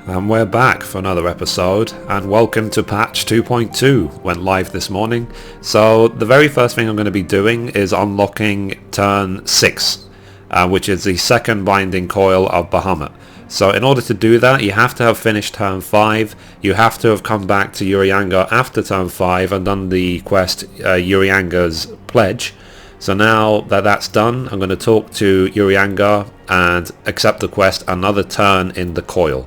And we're back for another episode, and welcome to patch 2.2, went live this morning. So the very first thing I'm going to be doing is unlocking turn 6, which is the second binding coil of Bahamut. So in order to do that, you have to have finished turn 5, you have to have come back to Urianger after turn 5 and done the quest Urianger's Pledge. So now that that's done, I'm going to talk to Urianger and accept the quest another turn in the coil.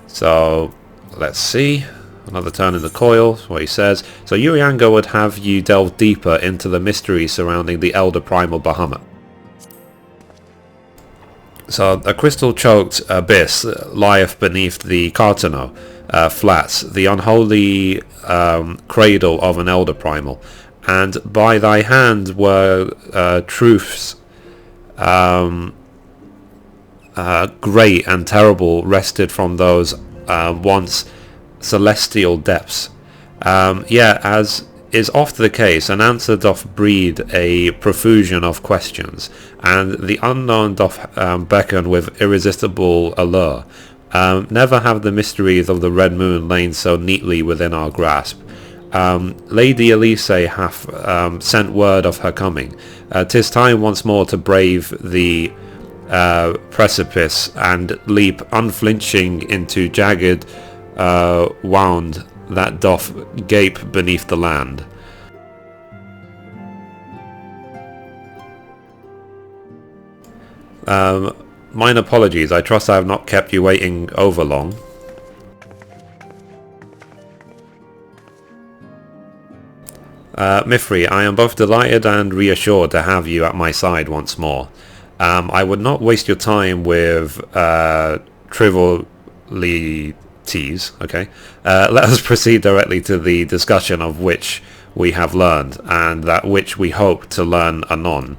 So let's see, another turn in the coil, what he says. So Urianger would have you delve deeper into the mystery surrounding the Elder Primal Bahamut. So a crystal-choked abyss lieth beneath the Cartano flats, the unholy cradle of an Elder Primal. And by thy hand were truths great and terrible wrested from those once celestial depths. As is oft the case, an answer doth breed a profusion of questions, and the unknown doth beckon with irresistible allure. Never have the mysteries of the Red Moon lain so neatly within our grasp. Lady Alisaie hath sent word of her coming. 'Tis time once more to brave the precipice and leap unflinching into jagged wound that doth gape beneath the land. Mine apologies, I trust I have not kept you waiting over long. Mithrie, I am both delighted and reassured to have you at my side once more. I would not waste your time with trivalities, okay? Let us proceed directly to the discussion of which we have learned, and that which we hope to learn anon.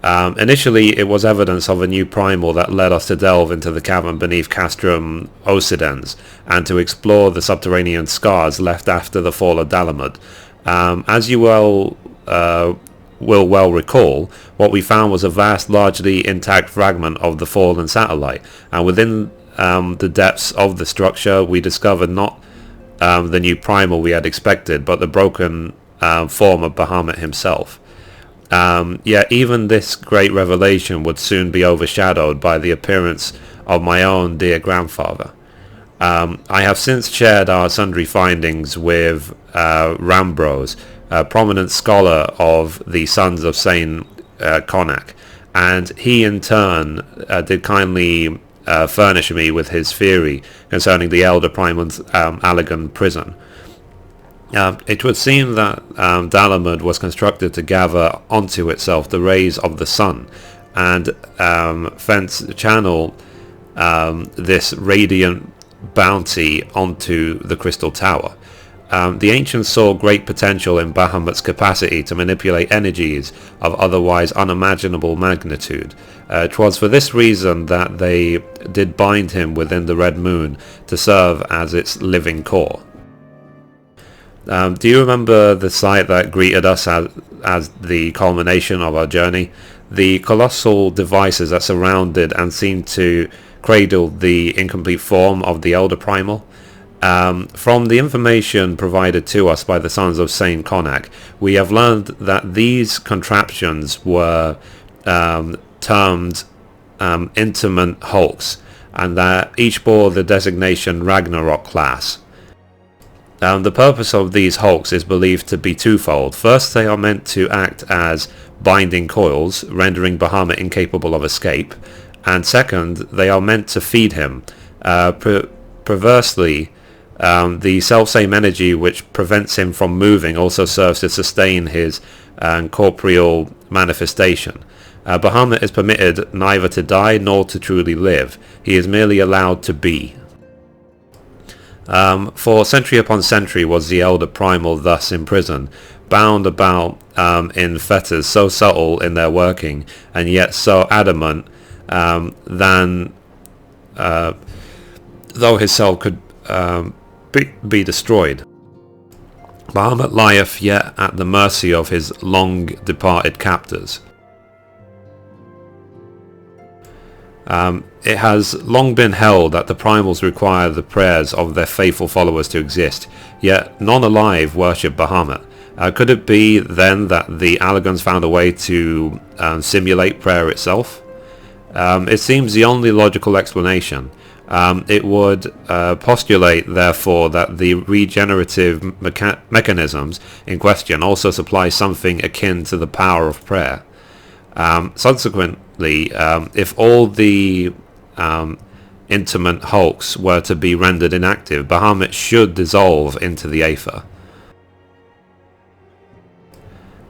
Initially, it was evidence of a new primal that led us to delve into the cavern beneath Castrum Occidens, and to explore the subterranean scars left after the fall of Dalamud. As you will well recall, what we found was a vast, largely intact fragment of the fallen satellite, and within the depths of the structure we discovered not the new primal we had expected, but the broken form of Bahamut himself. Yet even this great revelation would soon be overshadowed by the appearance of my own dear grandfather. I have since shared our sundry findings with Rambros, a prominent scholar of the Sons of Saint Connacht, and he in turn did kindly furnish me with his theory concerning the Elder Primal's Allagan prison. It would seem that Dalamud was constructed to gather onto itself the rays of the sun, and thence channel this radiant bounty onto the Crystal Tower. The ancients saw great potential in Bahamut's capacity to manipulate energies of otherwise unimaginable magnitude. 'Twas for this reason that they did bind him within the Red Moon to serve as its living core. Do you remember the sight that greeted us as the culmination of our journey? The colossal devices that surrounded and seemed to cradle the incomplete form of the Elder Primal? From the information provided to us by the Sons of Saint Connacht, we have learned that these contraptions were termed intimate hulks, and that each bore the designation Ragnarok class. The purpose of these hulks is believed to be twofold. First, they are meant to act as binding coils, rendering Bahamut incapable of escape, and second, they are meant to feed him. Perversely, the self-same energy which prevents him from moving also serves to sustain his corporeal manifestation. Bahamut is permitted neither to die nor to truly live. He is merely allowed to be. For century upon century was the Elder Primal thus imprisoned, bound about in fetters so subtle in their working, and yet so adamant than though his soul could be destroyed. Bahamut lieth yet at the mercy of his long departed captors. It has long been held that the primals require the prayers of their faithful followers to exist, yet none alive worship Bahamut. Could it be then that the Allagans found a way to simulate prayer itself? It seems the only logical explanation. It would postulate, therefore, that the regenerative mechanisms in question also supply something akin to the power of prayer. Subsequently, if all the intimate hulks were to be rendered inactive, Bahamut should dissolve into the aether.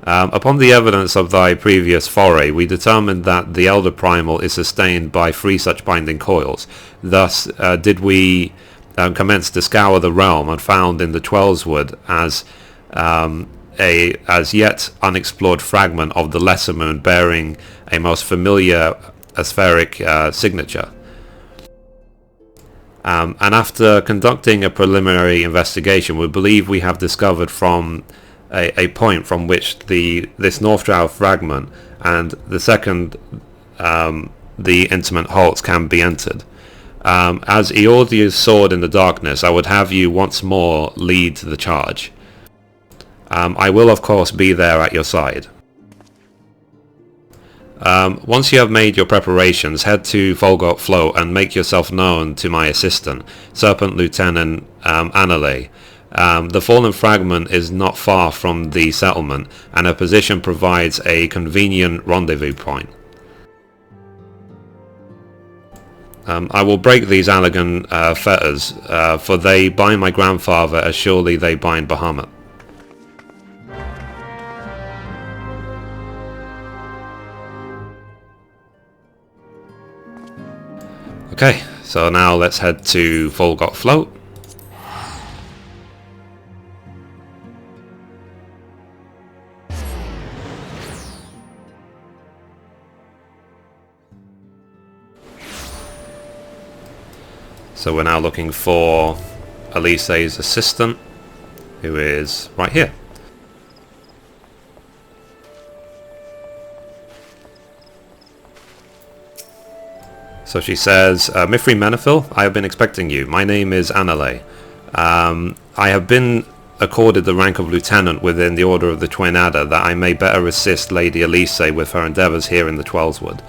Upon the evidence of thy previous foray, we determined that the Elder Primal is sustained by 3 such binding coils. Thus did we commence to scour the realm, and found in the Twelveswood as yet unexplored fragment of the Lesser Moon bearing a most familiar aspheric signature. And after conducting a preliminary investigation, we believe we have discovered from a point from which this North-South fragment and the second the intimate halts can be entered. As Eordia's sword in the darkness, I would have you once more lead the charge. I will of course be there at your side. Once you have made your preparations, head to Folgot Float and make yourself known to my assistant, Serpent Lieutenant Alisaie. The fallen fragment is not far from the settlement, and her position provides a convenient rendezvous point. I will break these Allagan fetters, for they bind my grandfather as surely they bind Bahamut. Okay, so now let's head to Folgot Float. So we're now looking for Alisaie's assistant, who is right here. So she says, Mithrie Menethil, I have been expecting you. My name is Alisaie. I have been accorded the rank of lieutenant within the Order of the Twin Adder, that I may better assist Lady Alisaie with her endeavours here in the Twelveswood.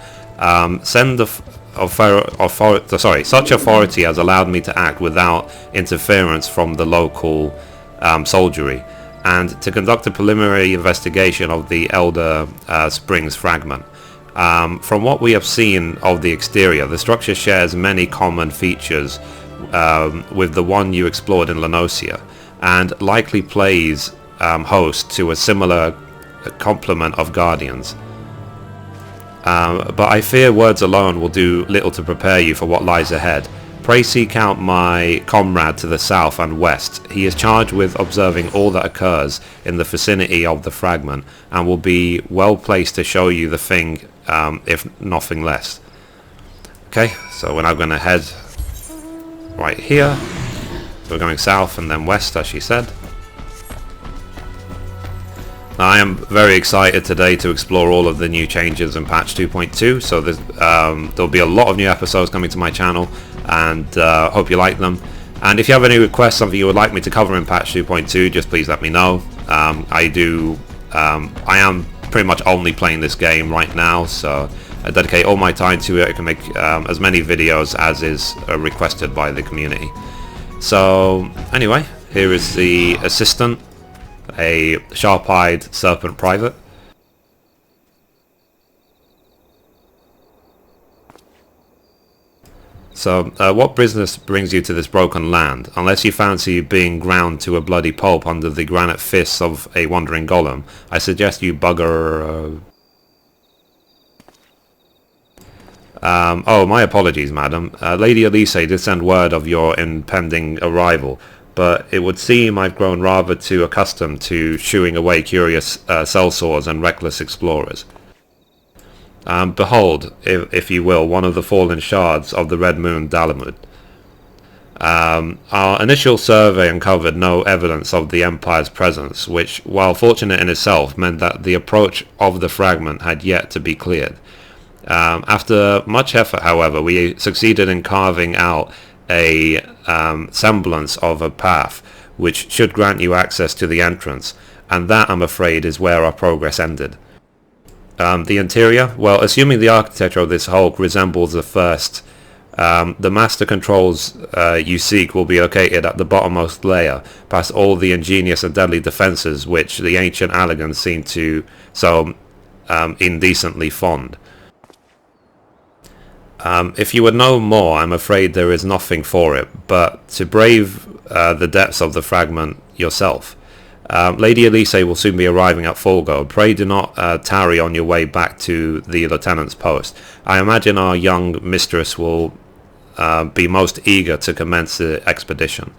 Such authority has allowed me to act without interference from the local soldiery, and to conduct a preliminary investigation of the Elder Springs fragment. From what we have seen of the exterior, the structure shares many common features with the one you explored in Lenosia, and likely plays host to a similar complement of guardians. But I fear words alone will do little to prepare you for what lies ahead. Pray seek out my comrade to the south and west. He is charged with observing all that occurs in the vicinity of the fragment, and will be well placed to show you the thing, if nothing less. Okay, so we're now going to head right here. So we're going south and then west, as she said. I am very excited today to explore all of the new changes in patch 2.2, so there'll be a lot of new episodes coming to my channel, and hope you like them. And if you have any requests, something you would like me to cover in patch 2.2, just please let me know. I am pretty much only playing this game right now, so I dedicate all my time to it. I can make as many videos as is requested by the community. So anyway, here is the assistant, a sharp-eyed serpent private. So, what business brings you to this broken land? Unless you fancy being ground to a bloody pulp under the granite fists of a wandering golem, I suggest you bugger... oh, my apologies, madam. Lady Alisaie did send word of your impending arrival, but it would seem I've grown rather too accustomed to shooing away curious sellswords and reckless explorers. Behold, if you will, one of the fallen shards of the Red Moon Dalamud. Our initial survey uncovered no evidence of the Empire's presence, which, while fortunate in itself, meant that the approach of the fragment had yet to be cleared. After much effort, however, we succeeded in carving out a semblance of a path which should grant you access to the entrance, and that, I'm afraid, is where our progress ended. The interior? Well, assuming the architecture of this hulk resembles the first, the master controls you seek will be located at the bottommost layer, past all the ingenious and deadly defences which the ancient Alligans seem to so indecently fond. If you would know more, I'm afraid there is nothing for it, but to brave the depths of the fragment yourself. Lady Alisaie will soon be arriving at Fulgo. Pray do not tarry on your way back to the lieutenant's post. I imagine our young mistress will be most eager to commence the expedition.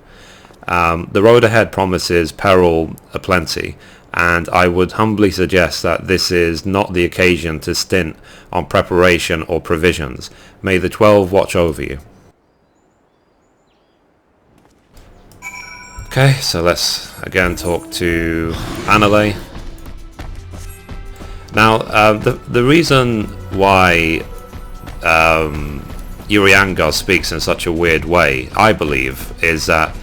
The road ahead promises peril aplenty, and I would humbly suggest that this is not the occasion to stint on preparation or provisions. May the 12 watch over you. Okay, so let's again talk to Alisaie. Now, the reason why Urianger speaks in such a weird way, I believe, is that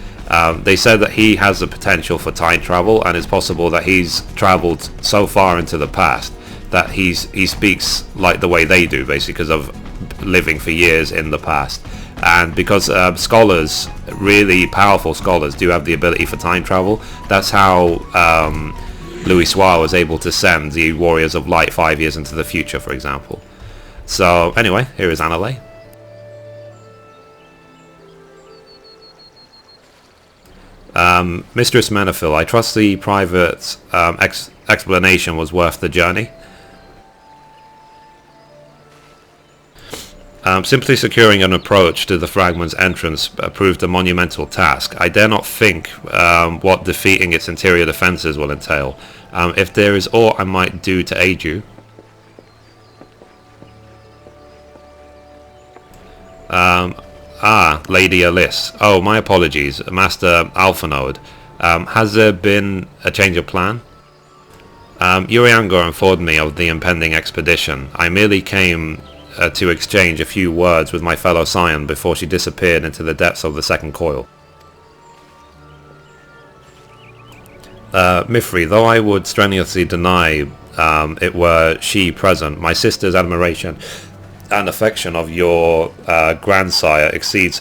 they said that he has the potential for time travel, and it's possible that he's travelled so far into the past that he speaks like the way they do, basically because of living for years in the past. And because scholars, really powerful scholars, do have the ability for time travel, that's how Louis Soir was able to send the Warriors of Light 5 years into the future, for example. So anyway, here is Alisaie. Mistress Menethil, I trust the private explanation was worth the journey. Simply securing an approach to the fragment's entrance proved a monumental task. I dare not think what defeating its interior defences will entail. If there is aught I might do to aid you... Lady Alice. Oh, my apologies, Master Alphanode. Has there been a change of plan? Urianger informed me of the impending expedition. I merely came to exchange a few words with my fellow scion before she disappeared into the depths of the second coil. Mithrie, though I would strenuously deny it were she present, my sister's admiration and affection of your grandsire exceeds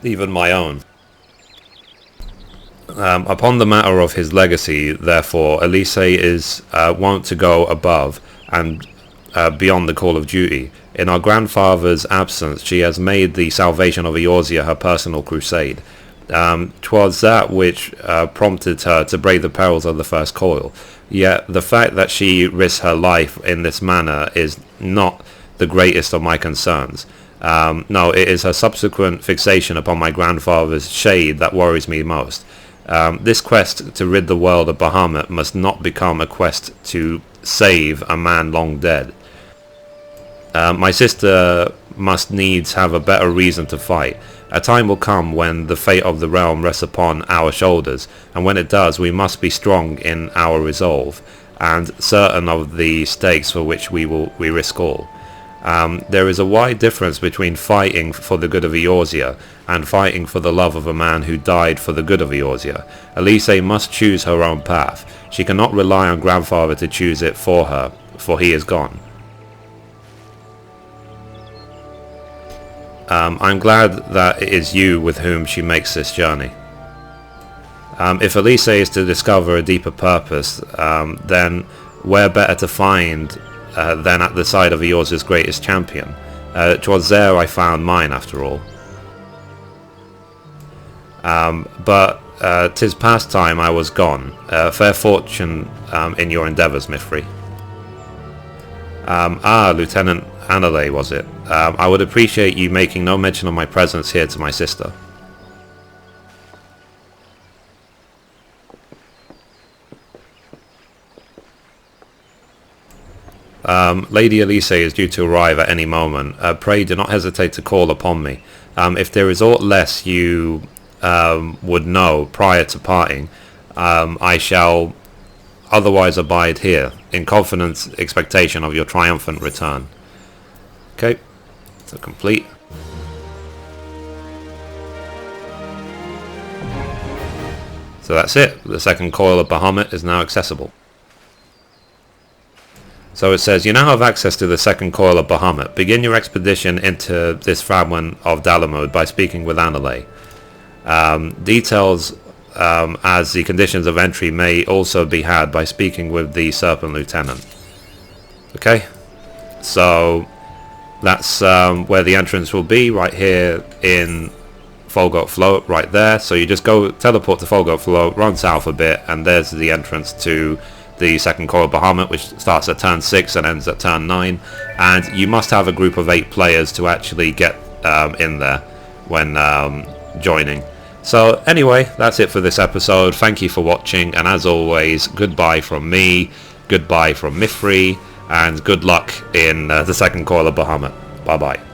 even my own. Upon the matter of his legacy, therefore, Alisaie is wont to go above and beyond the call of duty. In our grandfather's absence, she has made the salvation of Eorzea her personal crusade. 'Twas that which prompted her to brave the perils of the first coil. Yet the fact that she risked her life in this manner is not the greatest of my concerns. No, it is her subsequent fixation upon my grandfather's shade that worries me most. This quest to rid the world of Bahamut must not become a quest to save a man long dead. My sister must needs have a better reason to fight. A time will come when the fate of the realm rests upon our shoulders, and when it does, we must be strong in our resolve, and certain of the stakes for which we risk all. There is a wide difference between fighting for the good of Eorzea and fighting for the love of a man who died for the good of Eorzea. Alisaie must choose her own path. She cannot rely on grandfather to choose it for her, for he is gone. I'm glad that it is you with whom she makes this journey. If Alisaie is to discover a deeper purpose, then where better to find than at the side of Eorzea's greatest champion? 'Twas there I found mine, after all. But 'tis past time I was gone. Fair fortune in your endeavours, Mithrie. Lieutenant Alisaie, was it? I would appreciate you making no mention of my presence here to my sister. Lady Alisaie is due to arrive at any moment. Pray do not hesitate to call upon me. If there is aught less you would know prior to parting, I shall otherwise abide here, in confident expectation of your triumphant return. Okay, so complete. So that's it. The second coil of Bahamut is now accessible. So it says, you now have access to the second coil of Bahamut. Begin your expedition into this fragment of Dalamode by speaking with Alisaie. Details as the conditions of entry may also be had by speaking with the Serpent Lieutenant. Okay, so that's where the entrance will be, right here in Folgoat Float, right there. So you just go teleport to Folgoat Float, run south a bit, and there's the entrance to the second coil of Bahamut, which starts at turn 6 and ends at turn 9. And you must have a group of 8 players to actually get in there when joining. So anyway, that's it for this episode. Thank you for watching, and as always, goodbye from me, goodbye from Mithrie, and good luck in the second coil of Bahamut. Bye bye.